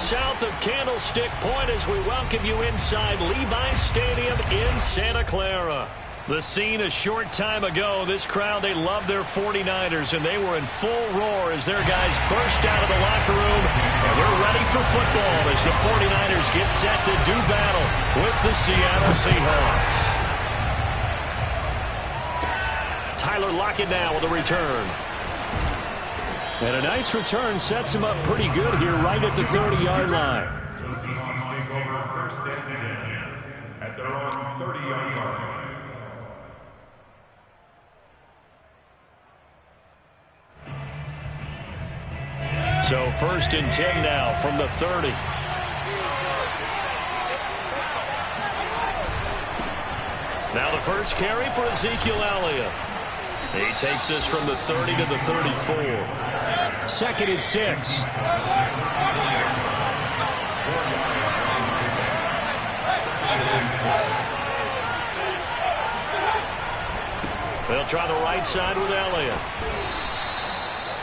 south of Candlestick Point as we welcome you inside Levi's Stadium in Santa Clara. The scene a short time ago, this crowd, they love their 49ers, and they were in full roar as their guys burst out of the locker room, and we're ready for football as the 49ers get set to do battle with the Seattle Seahawks. Tyler Lockett now with a return. And a nice return sets him up pretty good here right at the 30-yard line. The Seahawks take over first and 10 at their own 30-yard line. So first and 10 now from the 30. Now the first carry for Ezekiel Elliott. He takes this from the 30 to the 34. 2nd and 6. They'll try the right side with Elliott.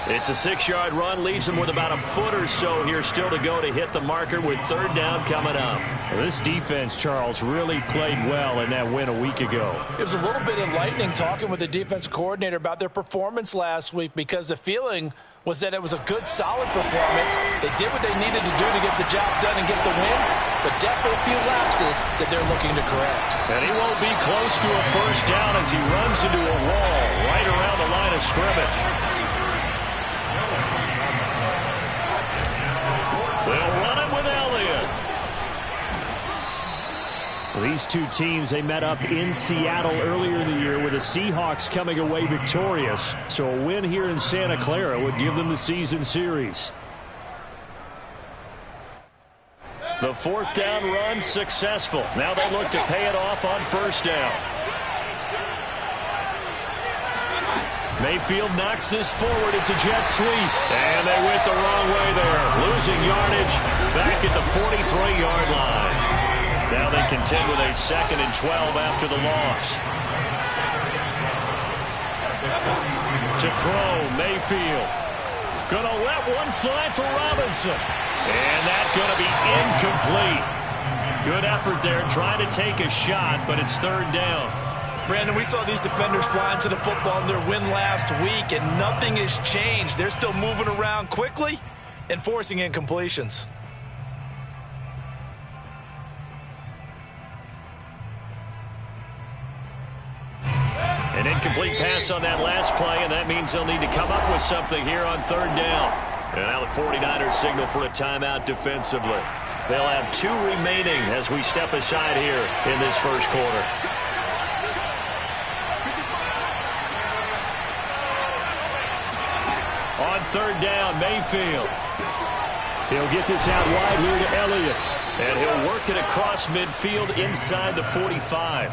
It's a 6-yard run, leaves him with about a foot or so here still to go to hit the marker with 3rd down coming up. Well, this defense, Charles, really played well in that win a week ago. It was a little bit enlightening talking with the defense coordinator about their performance last week because the feeling was that it was a good, solid performance. They did what they needed to do to get the job done and get the win, but definitely a few lapses that they're looking to correct. And he won't be close to a first down as he runs into a wall right around the line of scrimmage. They'll run it with Elliott. Well, these two teams, they met up in Seattle earlier in the year with the Seahawks coming away victorious. So a win here in Santa Clara would give them the season series. The 4th down run successful. Now they look to pay it off on first down. Mayfield knocks this forward. It's a jet sweep. And they went the wrong way there. Losing yardage back at the 43-yard line. Now they contend with a 2nd and 12 after the loss. To throw, Mayfield. Gonna let one fly for Robinson. And that's gonna be incomplete. Good effort there trying to take a shot, but it's 3rd down. Brandon, we saw these defenders fly into the football in their win last week, and nothing has changed. They're still moving around quickly and forcing incompletions. An incomplete pass on that last play, and that means they'll need to come up with something here on 3rd down. And now the 49ers signal for a timeout defensively. They'll have 2 remaining as we step aside here in this first quarter. On 3rd down, Mayfield. He'll get this out wide here to Elliott. And he'll work it across midfield inside the 45.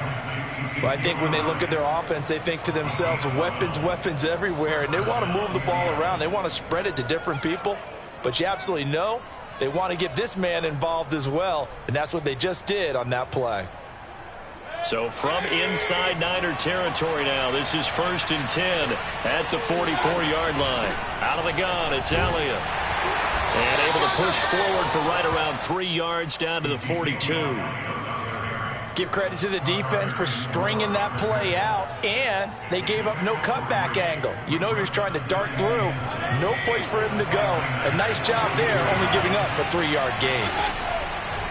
Well, I think when they look at their offense, they think to themselves, weapons, weapons everywhere, and they want to move the ball around. They want to spread it to different people, but you absolutely know they want to get this man involved as well, and that's what they just did on that play. So from inside Niner territory now, this is 1st and 10 at the 44-yard line. Out of the gun, it's Elliott. And able to push forward for right around 3 yards down to the 42. Give credit to the defense for stringing that play out, and they gave up no cutback angle. You know he was trying to dart through. No place for him to go. A nice job there, only giving up a 3-yard gain.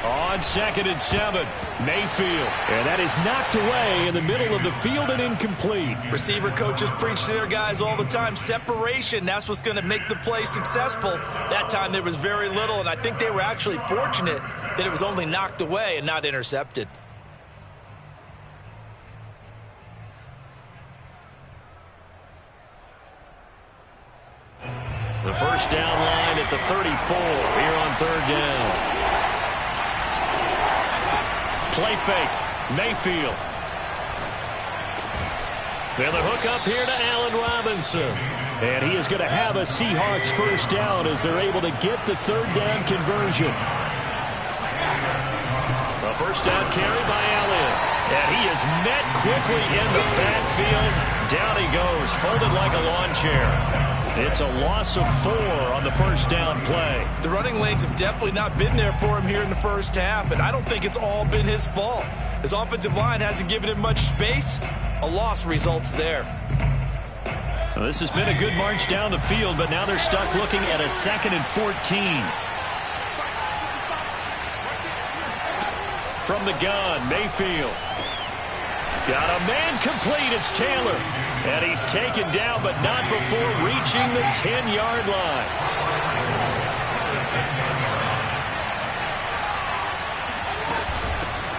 On 2nd and 7, Mayfield. And that is knocked away in the middle of the field and incomplete. Receiver coaches preach to their guys all the time. Separation, that's what's going to make the play successful. That time there was very little, and I think they were actually fortunate that it was only knocked away and not intercepted. The first down line at the 34 here on 3rd down. Play fake, Mayfield. And the hook up here to Allen Robinson. And he is going to have a Seahawks first down as they're able to get the 3rd down conversion. A first down carry by Elliott. And he is met quickly in the backfield. Down he goes, folded like a lawn chair. It's a loss of 4 on the first down play. The running lanes have definitely not been there for him here in the first half, and I don't think it's all been his fault. His offensive line hasn't given him much space. A loss results there. Well, this has been a good march down the field, but now they're stuck looking at a 2nd and 14. From the gun, Mayfield. Got a man complete. It's Taylor. And he's taken down, but not before reaching the 10-yard line.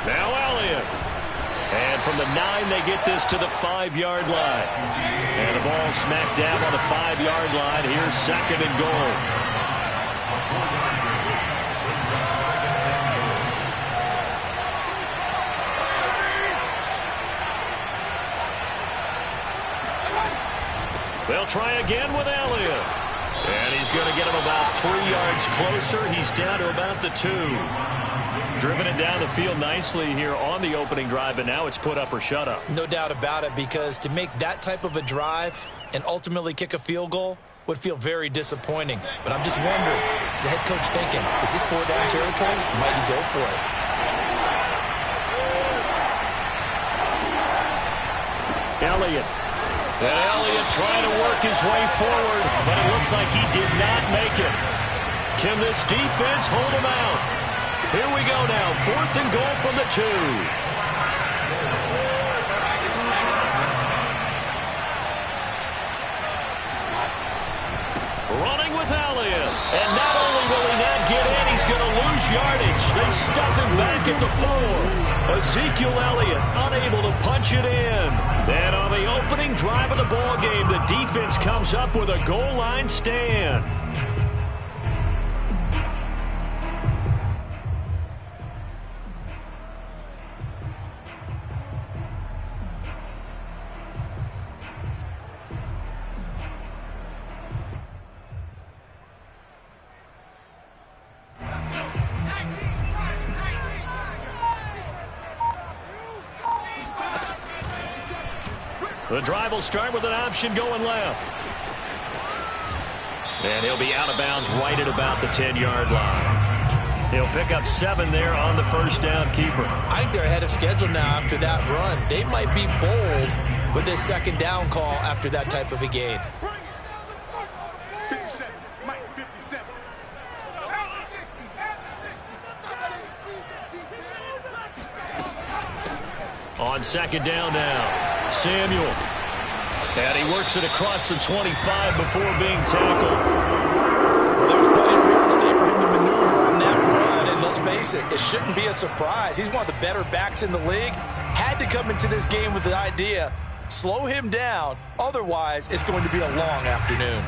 Now Elliott. And from the 9, they get this to the 5-yard line. And the ball smacked down on the 5-yard line. Here's 2nd and goal. They'll try again with Elliott. And he's going to get him about 3 yards closer. He's down to about the 2. Driven it down the field nicely here on the opening drive, and now it's put up or shut up. No doubt about it, because to make that type of a drive and ultimately kick a field goal would feel very disappointing. But I'm just wondering, is the head coach thinking, is this 4-down territory? Might he go for it? Elliott. And Elliott trying to work his way forward, but it looks like he did not make it. Can this defense hold him out? Here we go now, 4th and goal from the 2. Running with Elliott. And not only will he not get in, he's going to lose yardage. They stuff him back at the 4. Ezekiel Elliott unable to punch it in. Then on the opening drive of the ball game, the defense comes up with a goal line stand. The drive will start with an option going left. And he'll be out of bounds right at about the 10-yard line. He'll pick up 7 there on the first down keeper. I think they're ahead of schedule now after that run. They might be bold with this 2nd down call after that type of a gain. On 2nd down now. Samuel. And he works it across the 25 before being tackled. Well, there's plenty of real estate for him to maneuver on that run, and let's face it, it shouldn't be a surprise. He's one of the better backs in the league. Had to come into this game with the idea, slow him down, otherwise it's going to be a long afternoon.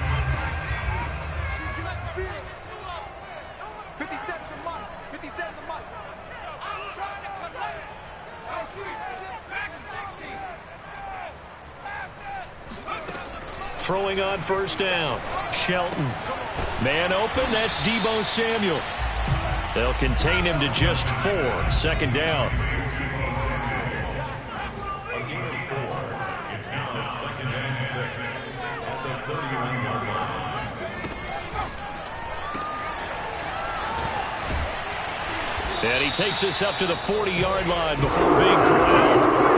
Throwing on first down. Shelton. Man open. That's Deebo Samuel. They'll contain him to just 4. 2nd down. A gain of 4. It's now 2nd and 6 at the 31-yard line. And he takes us up to the 40-yard line before being corralled.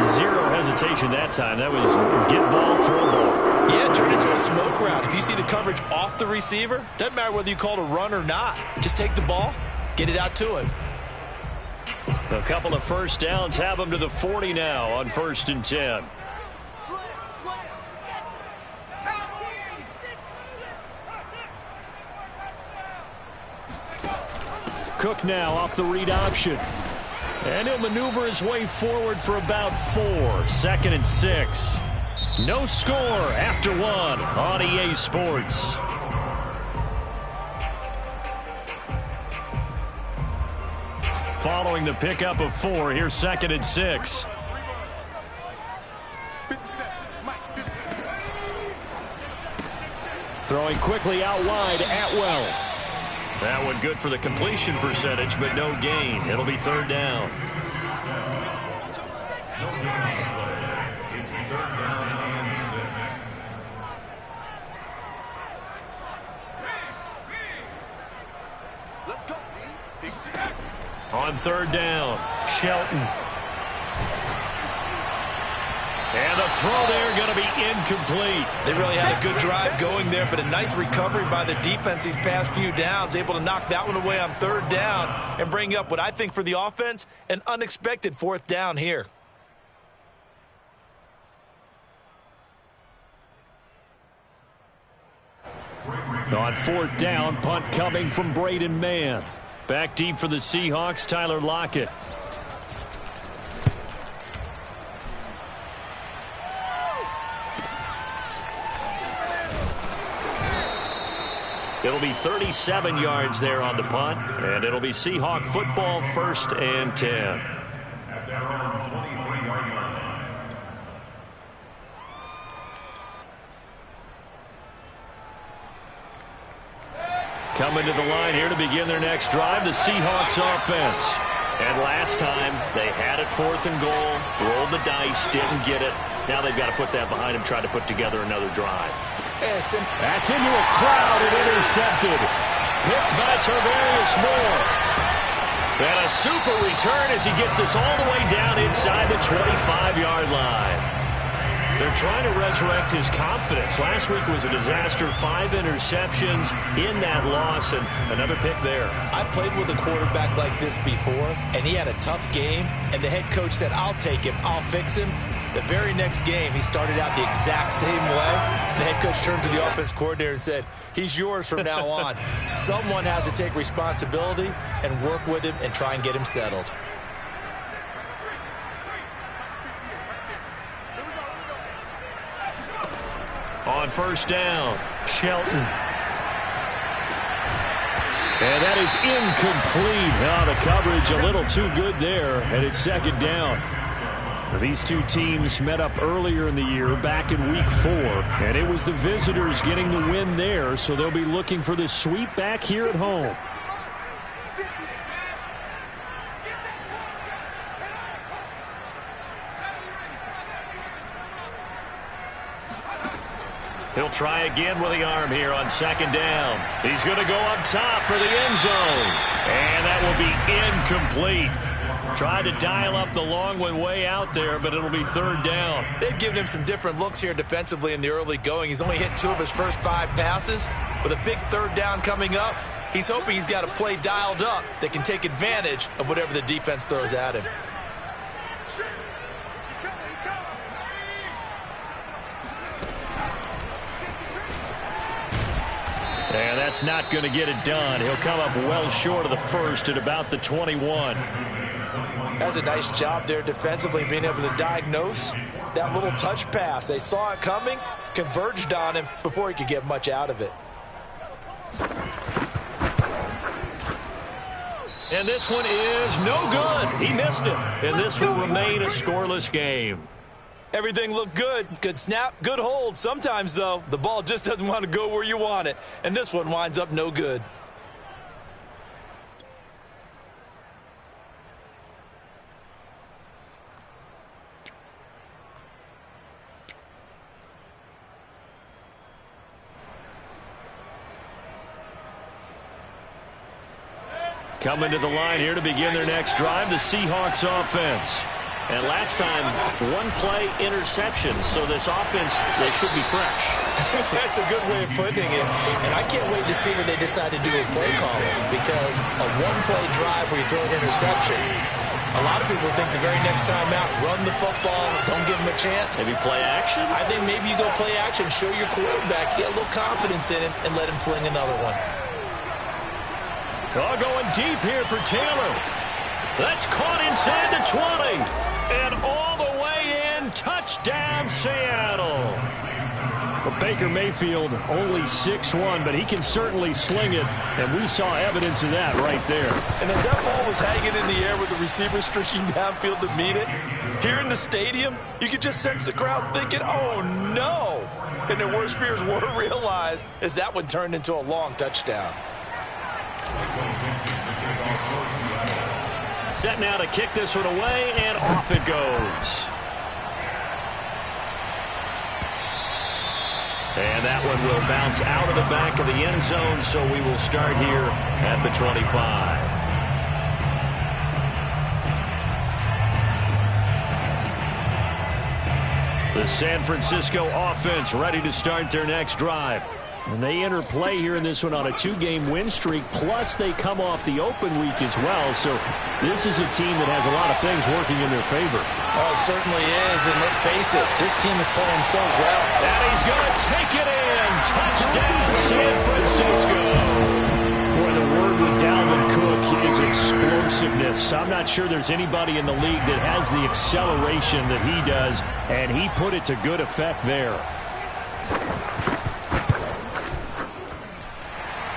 0 hesitation that time. That was get ball, throw ball. Yeah, turn into a smoke route. If you see the coverage off the receiver, doesn't matter whether you call it a run or not. Just take the ball, get it out to him. A couple of first downs have him to the 40 now on 1st and 10. Cook now off the read option. And he'll maneuver his way forward for about 4. 2nd and 6. No score after 1 on EA Sports. Following the pickup of 4, here's 2nd and 6. Throwing quickly out wide, Atwell. That one good for the completion percentage, but no gain. It'll be 3rd down. It's 3rd down and 6. On third down, Shelton. And the throw there going to be incomplete. They really had a good drive going there, but a nice recovery by the defense these past few downs, able to knock that one away on third down and bring up what I think for the offense, an unexpected fourth down here. On fourth down, punt coming from Braden Mann. Back deep for the Seahawks, Tyler Lockett. It'll be 37 yards there on the punt, and it'll be Seahawk football, 1st and 10. At their own 23-yard line. Coming to the line here to begin their next drive, the Seahawks offense. And last time, they had it 4th and goal, rolled the dice, didn't get it. Now they've got to put that behind them, try to put together another drive. That's into a crowd and intercepted. Picked by Tarvarius Moore. And a super return as he gets us all the way down inside the 25-yard line. They're trying to resurrect his confidence. Last week was a disaster. 5 interceptions in that loss, and another pick there. I played with a quarterback like this before, and he had a tough game, and the head coach said, I'll take him, I'll fix him. The very next game, he started out the exact same way. The head coach turned to the offense coordinator and said, he's yours from now on. Someone has to take responsibility and work with him and try and get him settled. On first down, Shelton. And that is incomplete. Now the coverage a little too good there, and it's 2nd down. These two teams met up earlier in the year, back in week 4, and it was the visitors getting the win there, so they'll be looking for the sweep back here at home. He'll try again with the arm here on 2nd down. He's going to go up top for the end zone. And that will be incomplete. Tried to dial up the long one way out there, but it'll be 3rd down. They've given him some different looks here defensively in the early going. He's only hit 2 of his first 5 passes. With a big 3rd down coming up, he's hoping he's got a play dialed up that can take advantage of whatever the defense throws at him. And that's not going to get it done. He'll come up well short of the first at about the 21. That's a nice job there defensively, being able to diagnose that little touch pass. They saw it coming, converged on him before he could get much out of it. And this one is no good. He missed it. And this will remain a scoreless game. Everything looked good. Good snap, good hold. Sometimes, though, the ball just doesn't want to go where you want it. And this one winds up no good. Coming to the line here to begin their next drive, the Seahawks offense. And last time, 1-play interception. So this offense, they should be fresh. That's a good way of putting it. And I can't wait to see what they decide to do with play calling. Because a 1-play drive where you throw an interception, a lot of people think the very next time out, run the football, don't give them a chance. Maybe play action? I think maybe you go play action, show your quarterback, get a little confidence in him, and let him fling another one. Oh, going deep here for Taylor. That's caught inside the 20. And all the way in, touchdown Seattle. Well, Baker Mayfield only 6'1", but he can certainly sling it, and we saw evidence of that right there. And as that ball was hanging in the air with the receiver streaking downfield to meet it, here in the stadium, you could just sense the crowd thinking, oh, no. And their worst fears were realized as that one turned into a long touchdown. Set now to kick this one away, and off it goes. And that one will bounce out of the back of the end zone, so we will start here at the 25. The San Francisco offense ready to start their next drive. And they enter play here in this one on a 2-game win streak, plus they come off the open week as well. So this is a team that has a lot of things working in their favor. Oh, it certainly is, and let's face it, this team is playing so well. And he's going to take it in. Touchdown, San Francisco. Boy, the word with Dalvin Cook is explosiveness. I'm not sure there's anybody in the league that has the acceleration that he does, and he put it to good effect there.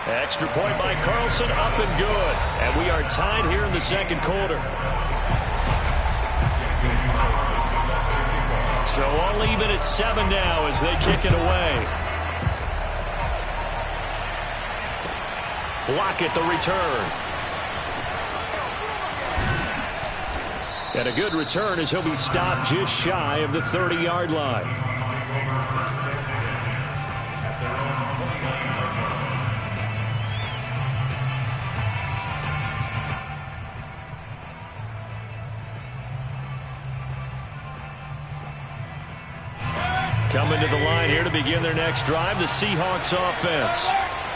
Extra point by Carlson, up and good. And we are tied here in the second quarter. So all even at 7 now as they kick it away. Block it, the return. And a good return as he'll be stopped just shy of the 30-yard line. Coming to the line here to begin their next drive, the Seahawks offense.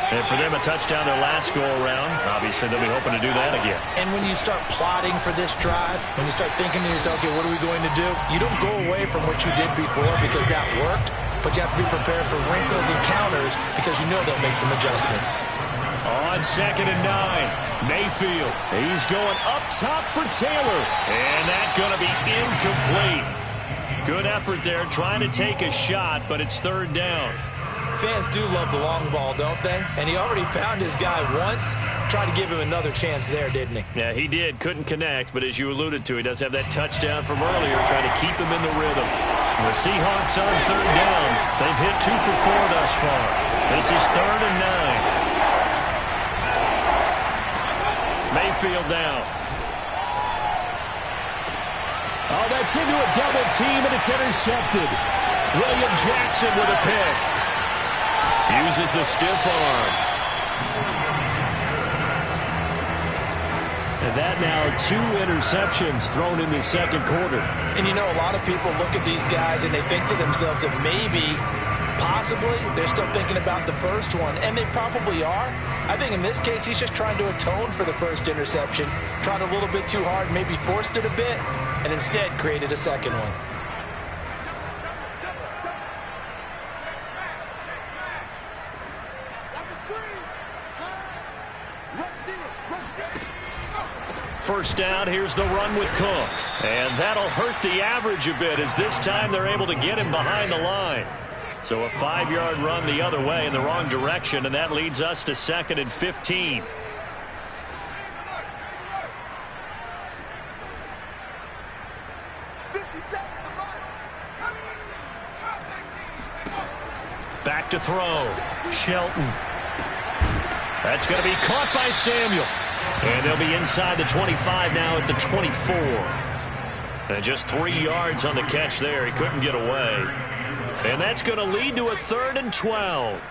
And for them, a touchdown their last go-around. Obviously, they'll be hoping to do that again. And when you start plotting for this drive, when you start thinking to yourself, okay, what are we going to do? You don't go away from what you did before because that worked, but you have to be prepared for wrinkles and counters because you know they'll make some adjustments. On 2nd and 9, Mayfield. He's going up top for Taylor. And that's going to be incomplete. Good effort there, trying to take a shot, but it's 3rd down. Fans do love the long ball, don't they? And he already found his guy once. Tried to give him another chance there, didn't he? Yeah, he did. Couldn't connect, but as you alluded to, he does have that touchdown from earlier, trying to keep him in the rhythm. The Seahawks on 3rd down. They've hit 2 for 4 thus far. This is 3rd and 9. Mayfield down. Oh, that's into a double team, and it's intercepted. William Jackson with a pick. Uses the stiff arm. And that now 2 interceptions thrown in the second quarter. And you know, a lot of people look at these guys and they think to themselves that maybe, possibly, they're still thinking about the first one, and they probably are. I think in this case, he's just trying to atone for the first interception. Tried a little bit too hard, maybe forced it a bit, and instead created a second one. First down, here's the run with Cook. And that'll hurt the average a bit as this time they're able to get him behind the line. So a 5-yard run the other way in the wrong direction, and that leads us to 2nd and 15. Back to throw. Shelton. That's going to be caught by Samuel. And they'll be inside the 25 now at the 24. And just 3 yards on the catch there. He couldn't get away. And that's going to lead to a 3rd and 12.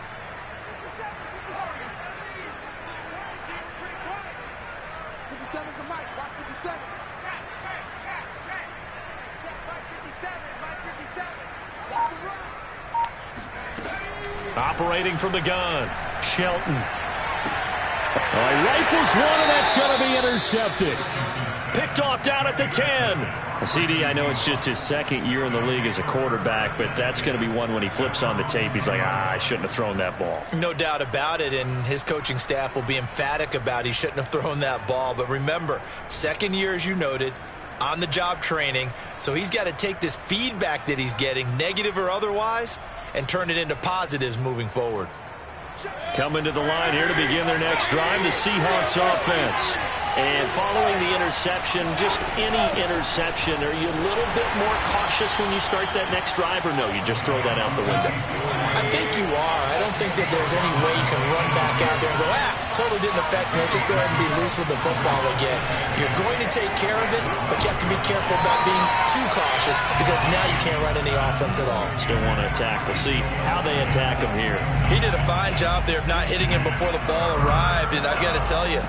Operating from the gun, Shelton. Oh, he rifles one, and that's going to be intercepted. Picked off down at the 10. CD, I know it's just his 2nd year in the league as a quarterback, but that's going to be one when he flips on the tape. He's like, I shouldn't have thrown that ball. No doubt about it, and his coaching staff will be emphatic about he shouldn't have thrown that ball. But remember, 2nd year, as you noted, on-the-job training, so he's got to take this feedback that he's getting, negative or otherwise, and turn it into positives moving forward. Coming to the line here to begin their next drive, the Seahawks offense. And following the interception, just any interception, are you a little bit more cautious when you start that next drive, or no, you just throw that out the window? I think you are. I don't think that there's any way you can run back out there and go, totally didn't affect me. Let's just go ahead and be loose with the football again. You're going to take care of it, but you have to be careful about being too cautious because now you can't run any offense at all. Still want to attack. We'll see how they attack him here. He did a fine job there of not hitting him before the ball arrived, and I've got to tell you,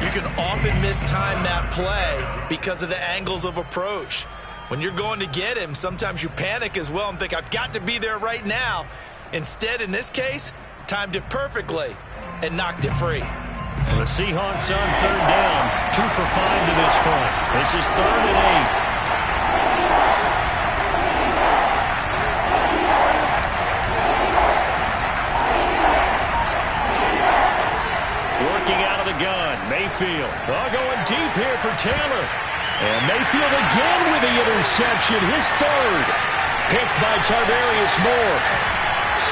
you can often mistime that play because of the angles of approach. When you're going to get him, sometimes you panic as well and think, I've got to be there right now. Instead, in this case, timed it perfectly and knocked it free. And the Seahawks on third down, 2 for 5 to this point. This is 3rd and 8. Working out of the gun, Mayfield. Going deep here for Taylor. And Mayfield again with the interception, his 3rd. Picked by Tarvarius Moore.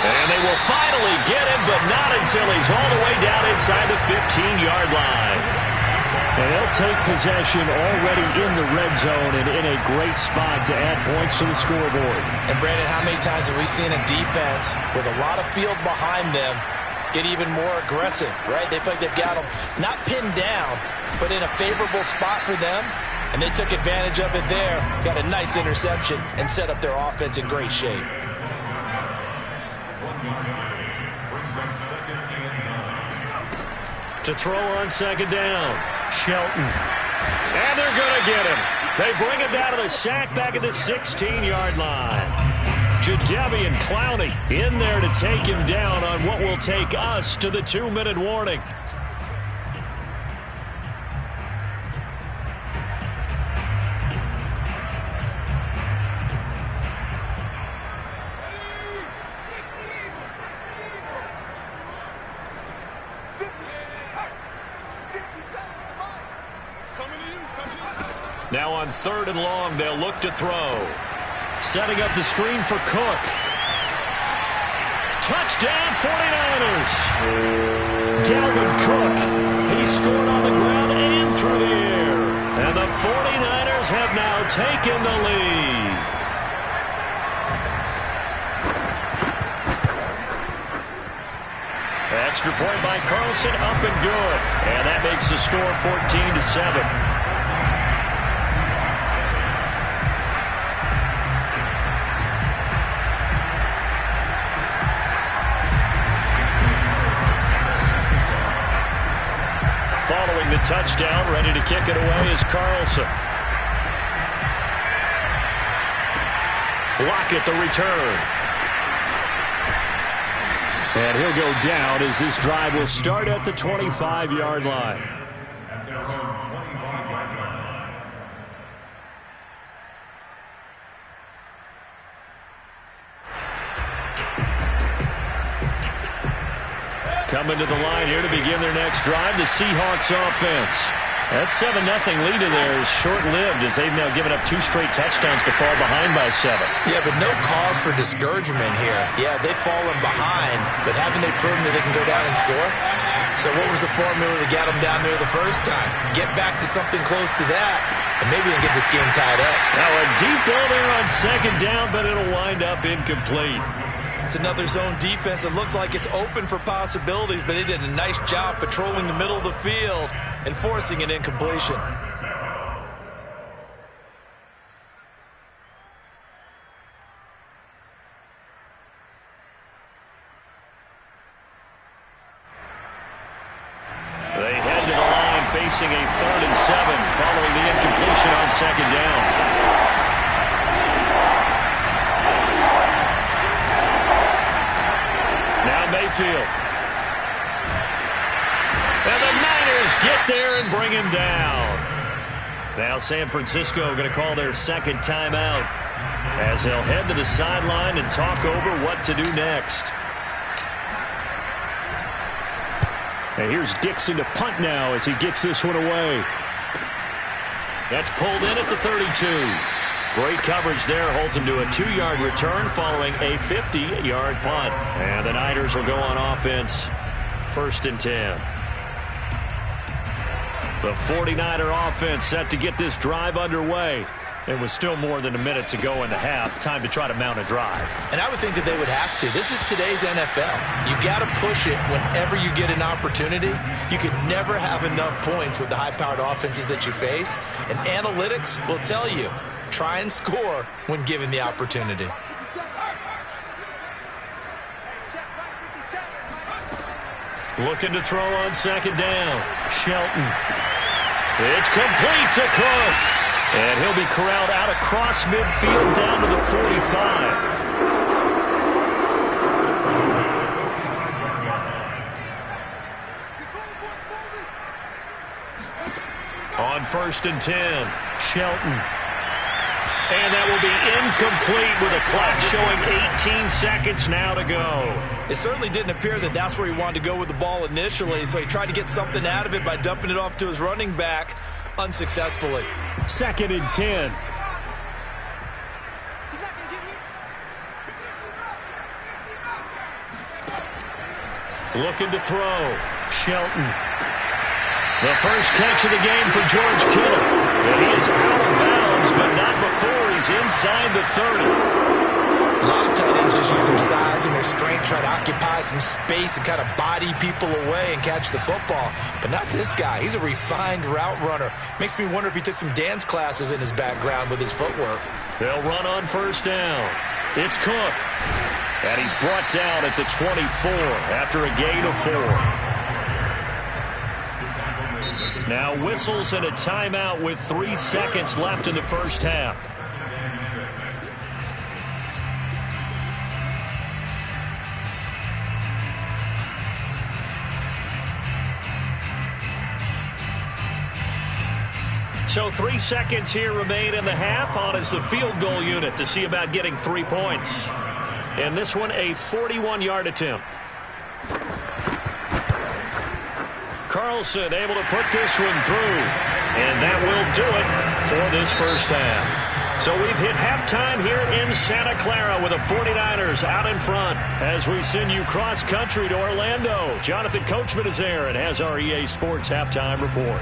And they will finally get him, but not until he's all the way down inside the 15-yard line. And they'll take possession already in the red zone and in a great spot to add points to the scoreboard. And, Brandon, how many times have we seen a defense with a lot of field behind them get even more aggressive, right? They feel like they've got them not pinned down, but in a favorable spot for them. And they took advantage of it there, got a nice interception, and set up their offense in great shape. To throw on second down, Shelton. And they're going to get him. They bring him down to the sack back at the 16-yard line. Jadeveon Clowney in there to take him down on what will take us to the 2-minute warning. Now on 3rd and long, they'll look to throw. Setting up the screen for Cook. Touchdown 49ers. Dalvin Cook. He scored on the ground and through the air. And the 49ers have now taken the lead. Extra point by Carlson, up and good. And that makes the score 14-7. Following the touchdown, ready to kick it away is Carlson. Lockett the return. And he'll go down as this drive will start at the 25-yard line. Coming to the line here to begin their next drive, the Seahawks offense. That 7-0 lead of theirs short-lived as they've now given up 2 straight touchdowns to fall behind by 7. Yeah, but no cause for discouragement here. Yeah, they've fallen behind, but haven't they proven that they can go down and score? So what was the formula that got them down there the first time? Get back to something close to that, and maybe they can get this game tied up. Now a deep ball there on second down, but it'll wind up incomplete. It's another zone defense. It looks like it's open for possibilities, but they did a nice job patrolling the middle of the field and forcing an incompletion. They head to the line facing a 3rd and 7 following the incompletion on second down. Mayfield. And the Niners get there and bring him down. Now San Francisco going to call their second timeout as they'll head to the sideline and talk over what to do next. And here's Dixon to punt now as he gets this one away. That's pulled in at the 32. Great coverage there, holds him to a 2-yard return following a 50-yard punt. And the Niners will go on offense, 1st and 10. The 49er offense set to get this drive underway. It was still more than a minute to go in the half. Time to try to mount a drive. And I would think that they would have to. This is today's NFL. You got to push it whenever you get an opportunity. You can never have enough points with the high-powered offenses that you face. And analytics will tell you, try and score when given the opportunity. Looking to throw on second down. Shelton. It's complete to Cook. And he'll be corralled out across midfield down to the 45. On 1st and 10, Shelton. And that will be incomplete with a clock showing 18 seconds now to go. It certainly didn't appear that that's where he wanted to go with the ball initially, so he tried to get something out of it by dumping it off to his running back unsuccessfully. 2nd and 10. Looking to throw. Shelton. The first catch of the game for George Kittle. And he is out of bounds, but not before he's inside the 30. A lot of tight ends just use their size and their strength, try to occupy some space and kind of body people away and catch the football. But not this guy. He's a refined route runner. Makes me wonder if he took some dance classes in his background with his footwork. They'll run on 1st down. It's Cook. And he's brought down at the 24 after a gain of 4. Now whistles and a timeout with 3 seconds left in the first half. So 3 seconds here remain in the half. On is the field goal unit to see about getting 3 points. And this one a 41-yard attempt. Carlson able to put this one through. And that will do it for this first half. So we've hit halftime here in Santa Clara with the 49ers out in front as we send you cross-country to Orlando. Jonathan Coachman is there and has our EA Sports halftime report.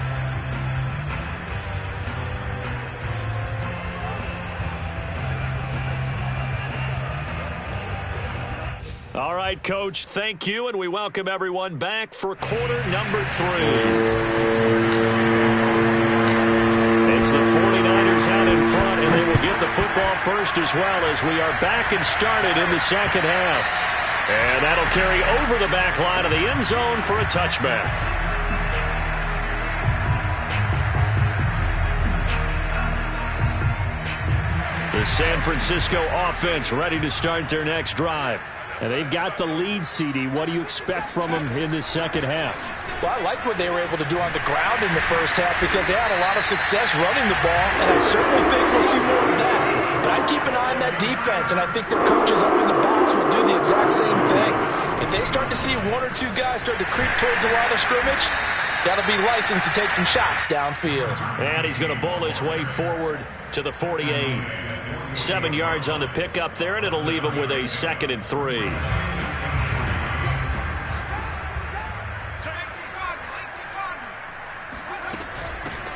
All right, Coach, thank you, and we welcome everyone back for quarter number 3. It's the 49ers out in front, and they will get the football first as well as we are back and started in the second half. And that'll carry over the back line of the end zone for a touchback. The San Francisco offense ready to start their next drive. And they've got the lead, CD. What do you expect from them in this second half? Well, I like what they were able to do on the ground in the first half because they had a lot of success running the ball, and I certainly think we'll see more of that. But I'd keep an eye on that defense, and I think their coaches up in the box will do the exact same thing. If they start to see 1 or 2 guys start to creep towards the line of scrimmage, that'll be licensed to take some shots downfield. And he's going to bowl his way forward to the 48. 7 yards on the pickup there, and it'll leave him with a 2nd and 3.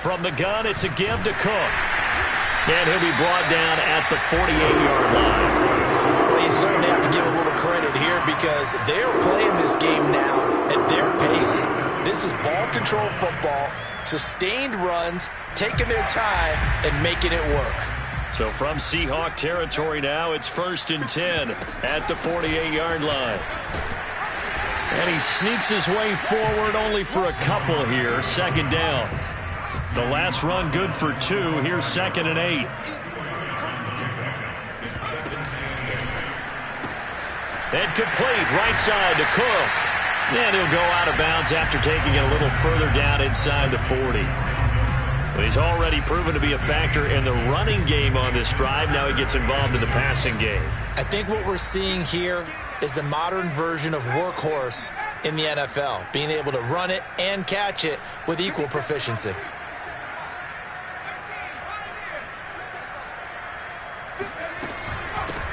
From the gun, it's a give to Cook. And he'll be brought down at the 48-yard line. Well, you certainly have to give a little credit here because they're playing this game now at their pace. This is ball control football, sustained runs, taking their time, and making it work. So from Seahawk territory now, it's 1st and 10 at the 48-yard line. And he sneaks his way forward only for a couple here. 2nd down. The last run good for 2. Here's 2nd and 8. And complete right side to Cook. And he'll go out of bounds after taking it a little further down inside the 40. Well, he's already proven to be a factor in the running game on this drive. Now he gets involved in the passing game. I think what we're seeing here is the modern version of workhorse in the NFL, being able to run it and catch it with equal proficiency.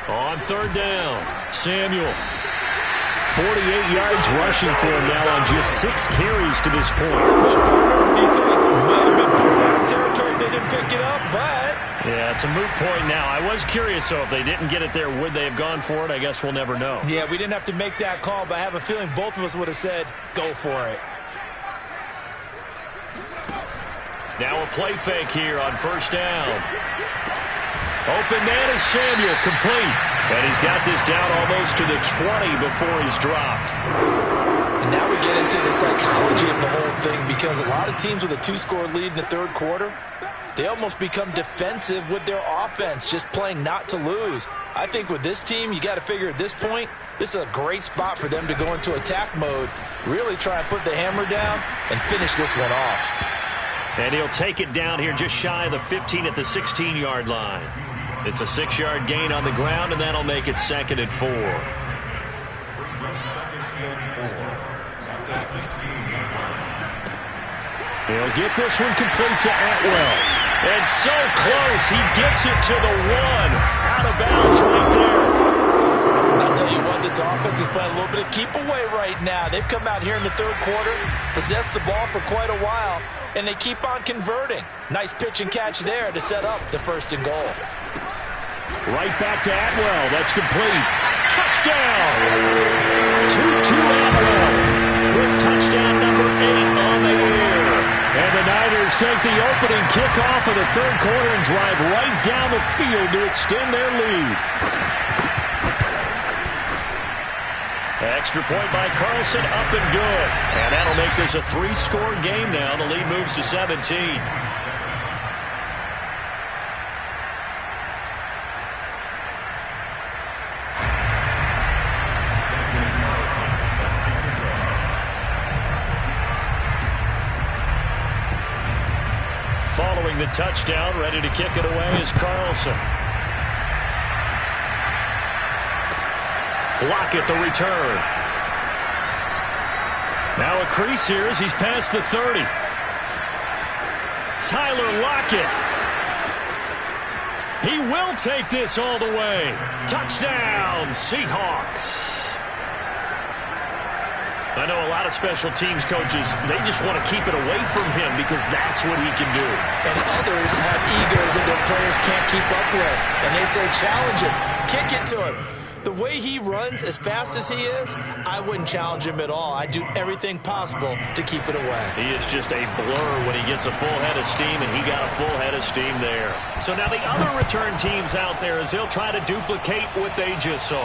On 3rd down, Samuel. 48 yards rushing for him now on just 6 carries to this point. Well, partner, what do you think? Might have been fourth down territory if they didn't pick it up, but... Yeah, it's a moot point now. I was curious, so if they didn't get it there, would they have gone for it? I guess we'll never know. Yeah, we didn't have to make that call, but I have a feeling both of us would have said, go for it. Now a play fake here on 1st down. Open man is Samuel, complete. And he's got this down almost to the 20 before he's dropped. And now we we get into the psychology of the whole thing, because a lot of teams with a 2-score lead in the third quarter, they almost become defensive with their offense, just playing not to lose. I think with this team, you got to figure at this point, this is a great spot for them to go into attack mode, really try and put the hammer down and finish this one off. And he'll take it down here just shy of the 15 at the 16-yard line. It's a 6-yard gain on the ground, and that'll make it 2nd and 4. He'll get this one complete to Atwell. And so close, he gets it to the 1. Out of bounds right there. I'll tell you what, this offense is playing a little bit of keep away right now. They've come out here in the third quarter, possessed the ball for quite a while, and they keep on converting. Nice pitch and catch there to set up the 1st and goal. Right back to Atwell. That's complete. Touchdown! 2-2 Atwell with touchdown number 8 on the year. And the Niners take the opening kickoff of the third quarter and drive right down the field to extend their lead. Extra point by Carlson, up and good. And that'll make this a 3-score game now. The lead moves to 17. Following the touchdown, ready to kick it away is Carlson. Lockett the return. Now a crease here as he's past the 30. Tyler Lockett. He will take this all the way. Touchdown, Seahawks. I know a lot of special teams coaches, they just want to keep it away from him because that's what he can do. And others have egos that their players can't keep up with. And they say, challenge him, kick it to him. The way he runs as fast as he is, I wouldn't challenge him at all. I'd do everything possible to keep it away. He is just a blur when he gets a full head of steam, and he got a full head of steam there. So now the other return teams out there as they'll try to duplicate what they just saw.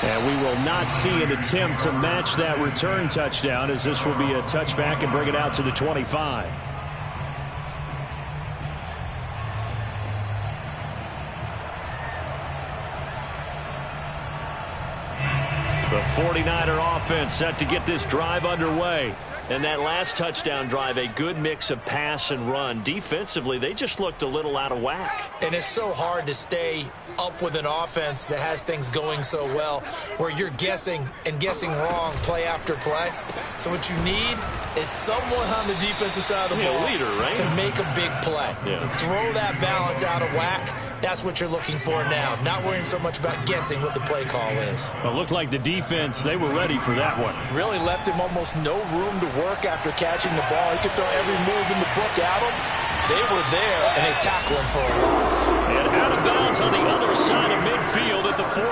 And we will not see an attempt to match that return touchdown, as this will be a touchback and bring it out to the 25. The 49er offense set to get this drive underway. And that last touchdown drive, a good mix of pass and run. Defensively, they just looked a little out of whack. And it's so hard to stay up with an offense that has things going so well, where you're guessing and guessing wrong play after play. So what you need is someone on the defensive side of the ball, a leader, right? to make a big play. Yeah. Throw that balance out of whack. That's what you're looking for now. Not worrying so much about guessing what the play call is. Well, it looked like the defense, they were ready for that one. Really left him almost no room to work after catching the ball. He could throw every move in the book at him. They were there, and they tackle him for a loss. And out of bounds on the other side of midfield at the 45.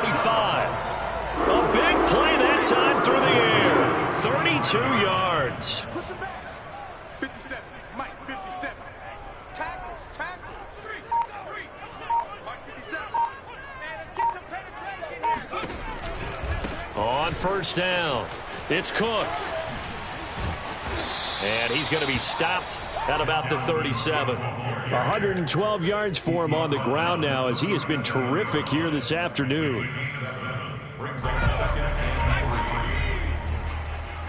A big play that time through the air. 32 yards. Push him back. 57. Mike, 57. Tackles. Three. Mike, 57. Man, let's get some penetration here. On first down, it's Cook. And he's going to be stopped at about the 37. 112 yards for him on the ground now, as he has been terrific here this afternoon. Brings up 2nd and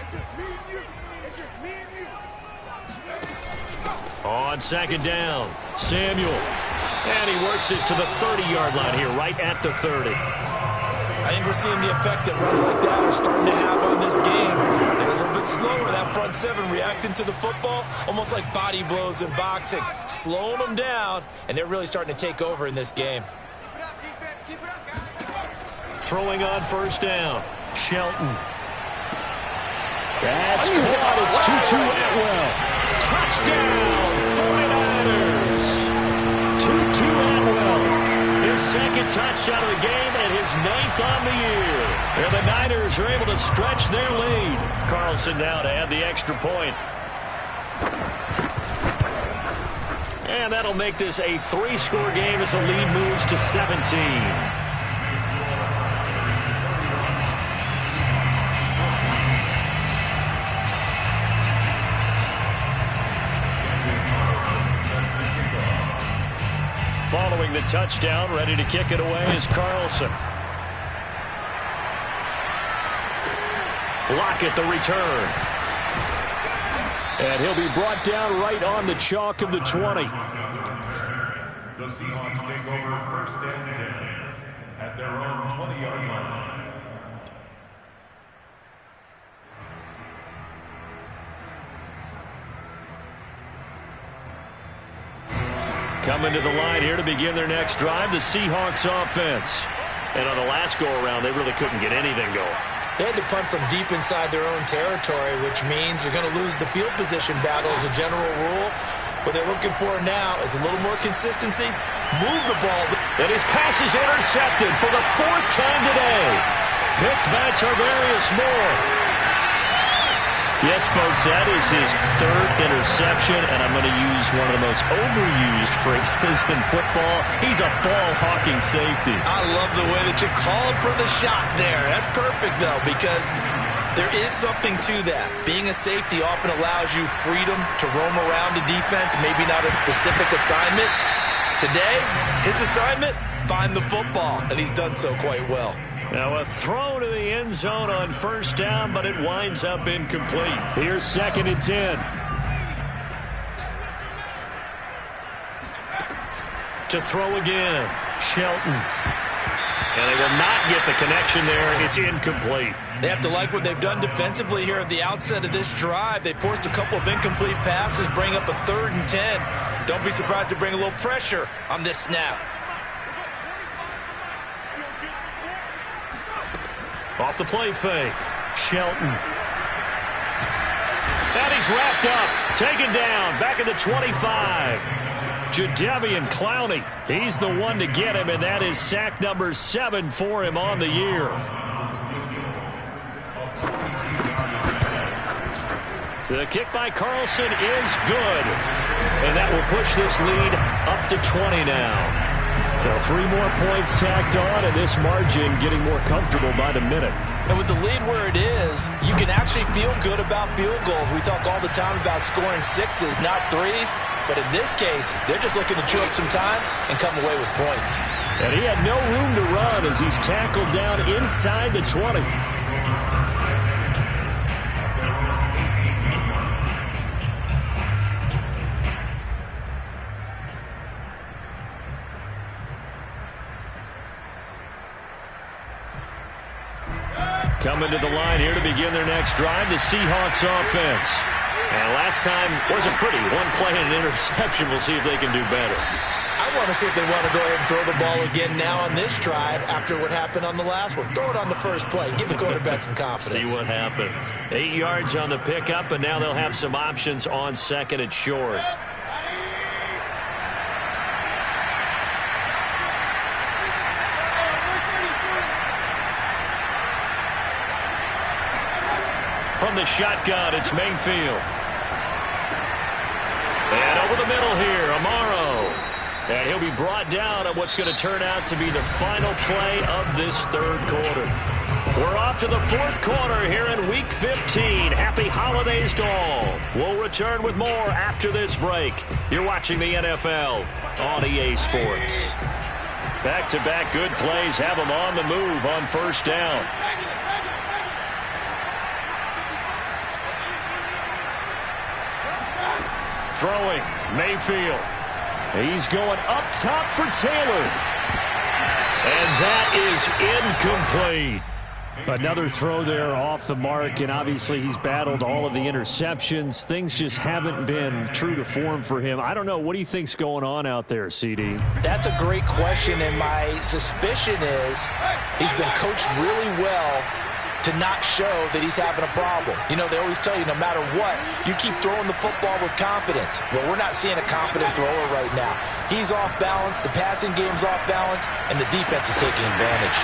3. It's just me and you. It's just me and you. On second down, Samuel. And he works it to the 30-yard line here, right at the 30. I think we're seeing the effect that runs like that are starting to have on this game. They're a little bit slower, that front seven, reacting to the football, almost like body blows in boxing, slowing them down, and they're really starting to take over in this game. Keep it up, defense. Keep it up, guys. Throwing on first down, Shelton. That's caught. It's 2-2 Atwell. Touchdown, 49ers. 2-2 Atwell. His second touchdown of the game and his 9th on the year. And the Niners are able to stretch their lead. Carlson now to add the extra point. And that'll make this a 3-score game as the lead moves to 17. scoring the touchdown. Ready to kick it away is Carlson. Lockett the return. And he'll be brought down right on the chalk of the 20. The Seahawks take over first and 10 at their own 20-yard line. Coming to the line here to begin their next drive, the Seahawks offense. And on the last go-around, they really couldn't get anything going. They had to punt from deep inside their own territory, which means you're going to lose the field position battle as a general rule. What they're looking for now is a little more consistency. Move the ball. And his pass is intercepted for the 4th time today. Picked by Tarvarius Moore. Yes, folks, that is his 3rd interception, and I'm going to use one of the most overused phrases in football. He's a ball-hawking safety. I love the way that you called for the shot there. That's perfect, though, because there is something to that. Being a safety often allows you freedom to roam around the defense, maybe not a specific assignment. Today, his assignment, find the football, and he's done so quite well. Now a throw to the end zone on first down, but it winds up incomplete. Here's 2nd and 10. To throw again, Shelton. And they will not get the connection there. It's incomplete. They have to like what they've done defensively here at the outset of this drive. They forced a couple of incomplete passes, bring up a 3rd and 10. Don't be surprised to bring a little pressure on this snap. Off the play fake, Shelton. And he's wrapped up, taken down, back at the 25. Jadeveon Clowney, he's the one to get him, and that is sack number 7 for him on the year. The kick by Carlson is good, and that will push this lead up to 20 now. Now 3 more points tacked on, and this margin getting more comfortable by the minute. And with the lead where it is, you can actually feel good about field goals. We talk all the time about scoring 6s, not 3s. But in this case, they're just looking to chew up some time and come away with points. And he had no room to run as he's tackled down inside the 20. Coming to the line here to begin their next drive, the Seahawks offense. And last time wasn't pretty. 1 play and an interception. We'll see if they can do better. I want to see if they want to go ahead and throw the ball again now on this drive after what happened on the last one. Throw it on the first play. Give the quarterback some confidence. See what happens. 8 yards on the pickup, and now they'll have some options on 2nd and short. From the shotgun, it's Mayfield. And over the middle here, Amaro. And he'll be brought down on what's going to turn out to be the final play of this 3rd quarter. We're off to the 4th quarter here in Week 15. Happy holidays to all. We'll return with more after this break. You're watching the NFL on EA Sports. Back-to-back good plays have them on the move on first down. Throwing, Mayfield. He's going up top for Taylor. And that is incomplete. Another throw there off the mark, and obviously he's battled all of the interceptions. Things just haven't been true to form for him. I don't know. What do you think's going on out there, CD? That's a great question, and my suspicion is he's been coached really well to not show that he's having a problem. You know, they always tell you no matter what, you keep throwing the football with confidence. Well, we're not seeing a confident thrower right now. He's off balance, the passing game's off balance, and the defense is taking advantage.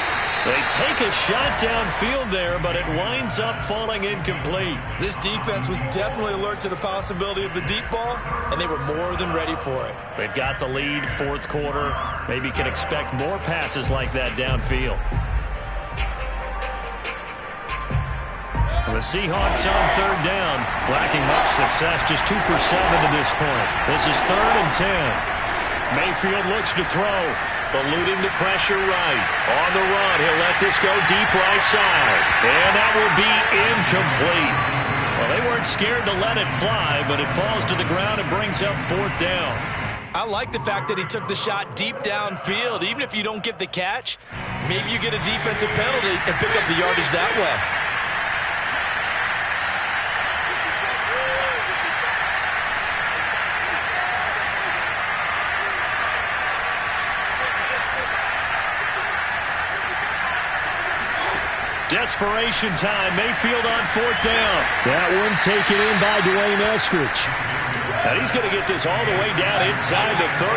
They take a shot downfield there, but it winds up falling incomplete. This defense was definitely alert to the possibility of the deep ball, and they were more than ready for it. They've got the lead, 4th quarter. Maybe can expect more passes like that downfield. The Seahawks on 3rd down, lacking much success, just 2 for 7 to this point. This is 3rd and 10. Mayfield looks to throw. Eluding the pressure right. On the run, he'll let this go deep right side. And that will be incomplete. Well, they weren't scared to let it fly, but it falls to the ground and brings up 4th down. I like the fact that he took the shot deep downfield. Even if you don't get the catch, maybe you get a defensive penalty and pick up the yardage that way. Desperation time. Mayfield on 4th down. That one taken in by Dwayne Eskridge. And he's going to get this all the way down inside the 35.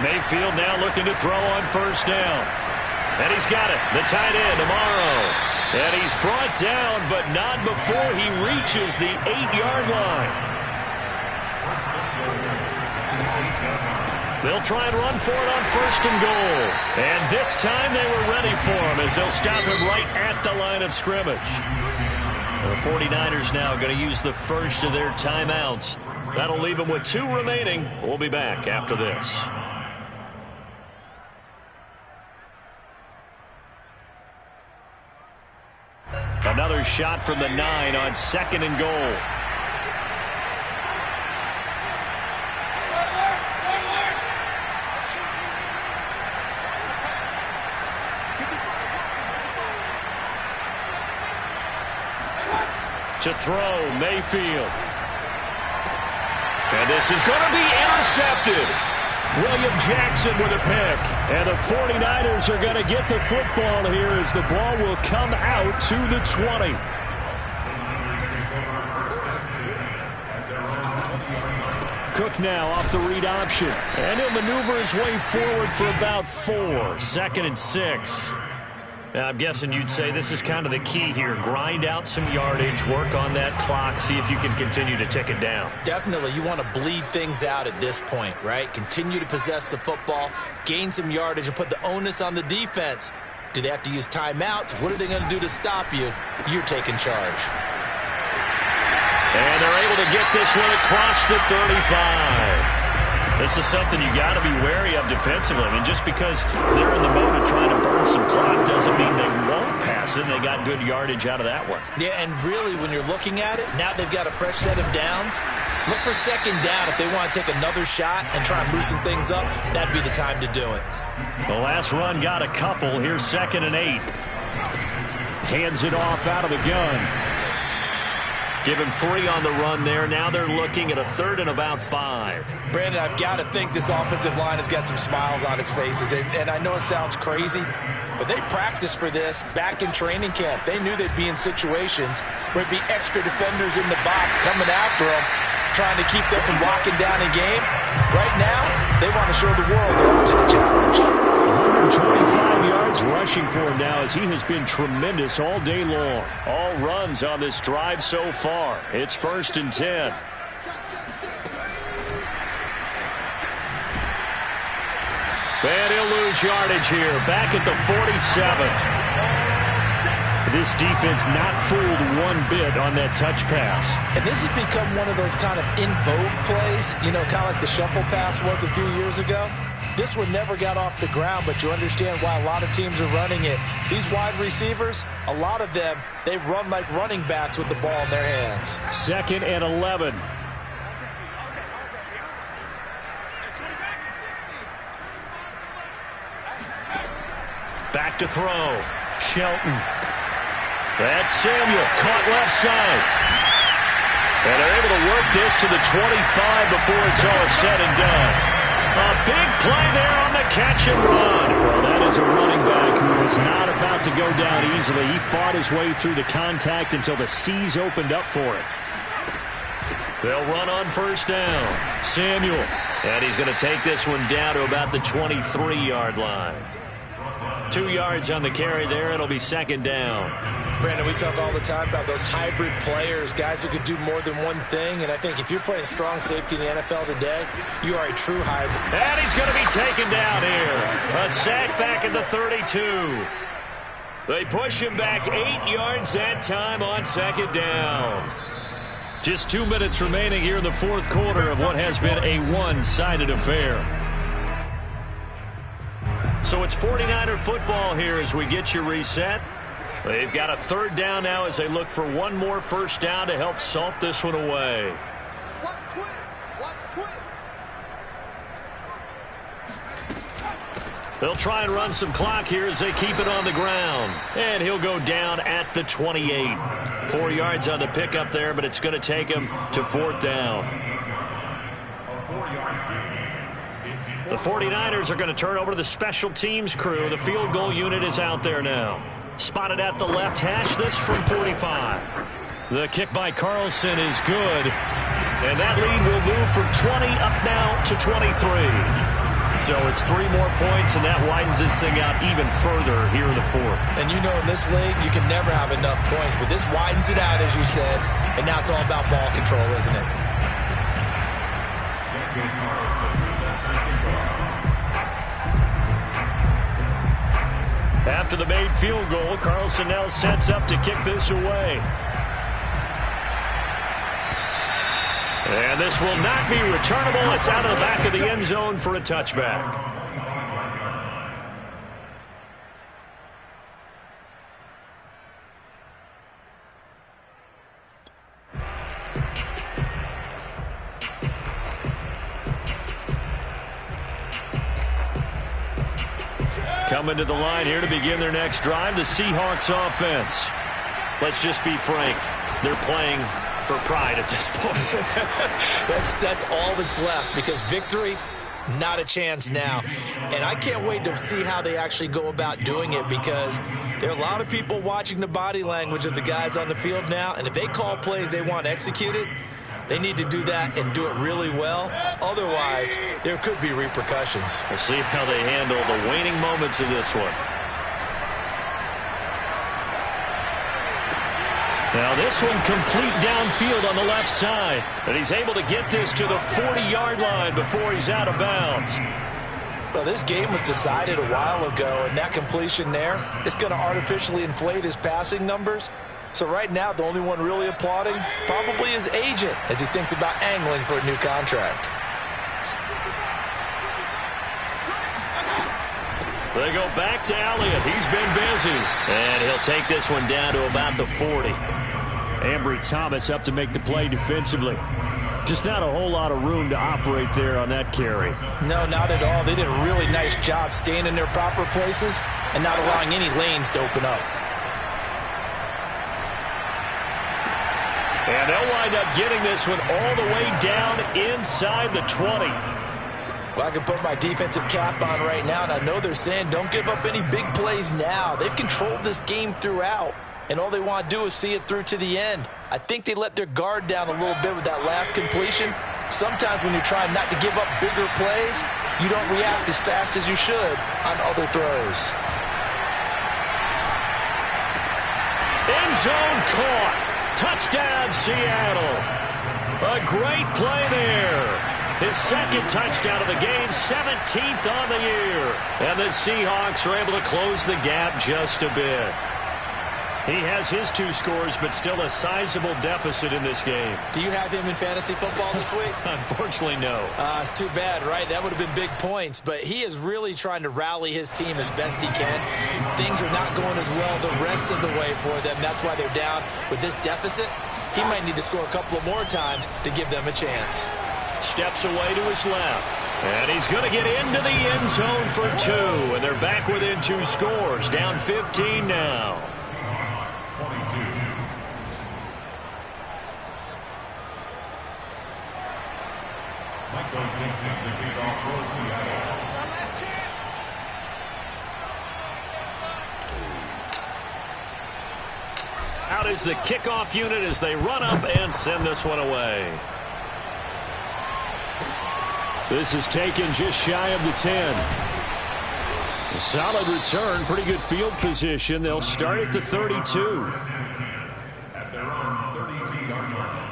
Mayfield now looking to throw on 1st down. And he's got it. The tight end, Amaro. And he's brought down, but not before he reaches the 8-yard line. They'll try and run for it on 1st and goal. And this time they were ready for him as they'll stop him right at the line of scrimmage. The 49ers now going to use the first of their timeouts. That'll leave them with 2 remaining. We'll be back after this. Another shot from the 9 on 2nd and goal. To throw, Mayfield. And this is going to be intercepted. William Jackson with a pick. And the 49ers are going to get the football here as the ball will come out to the 20. Cook now off the read option. And he'll maneuver his way forward for about 4. 2nd and 6. Now, I'm guessing you'd say this is kind of the key here. Grind out some yardage, work on that clock, see if you can continue to tick it down. Definitely. You want to bleed things out at this point, right? Continue to possess the football, gain some yardage, and put the onus on the defense. Do they have to use timeouts? What are they going to do to stop you? You're taking charge. And they're able to get this one across the 35. This is something you got to be wary of defensively. I mean, just because they're in the mode of trying to burn some clock doesn't mean they won't pass it. They got good yardage out of that one. Yeah, and really, when you're looking at it, now they've got a fresh set of downs. Look for 2nd down. If they want to take another shot and try and loosen things up, that'd be the time to do it. The last run got a couple. Here's 2nd and 8. Hands it off out of the gun. Give him 3 on the run there. Now they're looking at a 3rd and about 5. Brandon, I've got to think this offensive line has got some smiles on its faces. And I know it sounds crazy, but they practiced for this back in training camp. They knew they'd be in situations where it'd be extra defenders in the box coming after them, trying to keep them from locking down a game. Right now, they want to show the world they're up to the challenge. 125 yards rushing for him now as he has been tremendous all day long. All runs on this drive so far. It's 1st and 10. And he'll lose yardage here. Back at the 47. This defense not fooled one bit on that touch pass. And this has become one of those kind of in vogue plays, you know, kind of like the shuffle pass was a few years ago. This one never got off the ground, but you understand why a lot of teams are running it. These wide receivers, a lot of them, they run like running backs with the ball in their hands. 2nd and 11. Back to throw. Shelton. That's Samuel. Caught left side. And they're able to work this to the 25 before it's all said and done. A big play there on the catch and run. Well, that is a running back who was not about to go down easily. He fought his way through the contact until the seas opened up for it. They'll run on 1st down. Samuel. And he's going to take this one down to about the 23-yard line. 2 yards on the carry there. It'll be second down. Brandon, we talk all the time about those hybrid players, guys who can do more than one thing. And I think if you're playing strong safety in the NFL today, you are a true hybrid. And he's going to be taken down here. A sack back at the 32. They push him back 8 yards that time on second down. Just 2 minutes remaining here in the fourth quarter of what has been a one-sided affair. So it's 49er football here as we get you reset. They've got a third down now as they look for one more first down to help salt this one away. Watch twins. Watch twins. They'll try and run some clock here as they keep it on the ground. And he'll go down at the 28. 4 yards on the pickup there, but it's going to take him to fourth down. The 49ers are going to turn over to the special teams crew. The field goal unit is out there now. Spotted at the left hash, this from 45. The kick by Carlson is good. And that lead will move from 20 up now to 23. So it's 3 more points, and that widens this thing out even further here in the fourth. And you know in this league, you can never have enough points, but this widens it out, as you said, and now it's all about ball control, isn't it? After the made field goal, Carlson now sets up to kick this away. And this will not be returnable. It's out of the back of the end zone for a touchback. Coming to the line here to begin their next drive, the Seahawks offense. Let's just be frank. They're playing for pride at this point. That's all that's left, because victory, not a chance now. And I can't wait to see how they actually go about doing it, because there are a lot of people watching the body language of the guys on the field now, and if they call plays they want executed, they need to do that and do it really well. Otherwise, there could be repercussions. We'll see how they handle the waning moments of this one. Now this one complete downfield on the left side. And he's able to get this to the 40-yard line before he's out of bounds. Well, this game was decided a while ago, and that completion there is going to artificially inflate his passing numbers. So right now, the only one really applauding probably his agent as he thinks about angling for a new contract. They go back to Elliott. He's been busy. And he'll take this one down to about the 40. Ambry Thomas up to make the play defensively. Just not a whole lot of room to operate there on that carry. No, not at all. They did a really nice job staying in their proper places and not allowing any lanes to open up. And they'll wind up getting this one all the way down inside the 20. Well, I can put my defensive cap on right now, and I know they're saying don't give up any big plays now. They've controlled this game throughout, and all they want to do is see it through to the end. I think they let their guard down a little bit with that last completion. Sometimes when you're trying not to give up bigger plays, you don't react as fast as you should on other throws. End zone caught. Touchdown, Seattle. A great play there. His second touchdown of the game, 17th on the year. And the Seahawks are able to close the gap just a bit. He has his 2 scores, but still a sizable deficit in this game. Do you have him in fantasy football this week? Unfortunately, no. It's too bad, right? That would have been big points. But he is really trying to rally his team as best he can. Things are not going as well the rest of the way for them. That's why they're down with this deficit. He might need to score a couple of more times to give them a chance. Steps away to his left. And he's going to get into the end zone for 2. And they're back within 2 scores. Down 15 now. Out is the kickoff unit as they run up and send this one away. This is taken just shy of the 10. A solid return, pretty good field position. They'll start at the 32. At their own 32-yard line.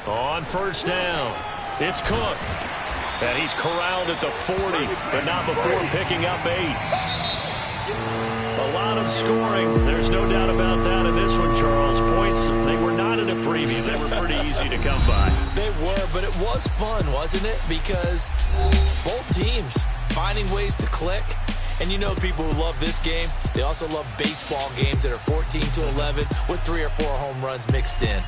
On first down, it's Cook. And he's corralled at the 40, but not before picking up 8. A lot of scoring. There's no doubt about that in this one, Charles. Points, they were not in a preview. They were pretty easy to come by. They were, but it was fun, wasn't it? Because both teams finding ways to click. And you know people who love this game, they also love baseball games that are 14-11 with 3 or 4 home runs mixed in.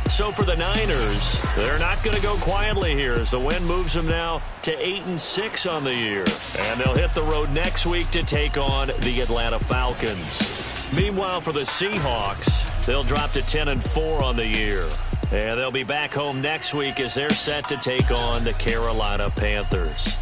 So for the Niners, they're not going to go quietly here as the win moves them now to 8-6 on the year. And they'll hit the road next week to take on the Atlanta Falcons. Meanwhile, for the Seahawks, they'll drop to 10-4 on the year. And they'll be back home next week as they're set to take on the Carolina Panthers.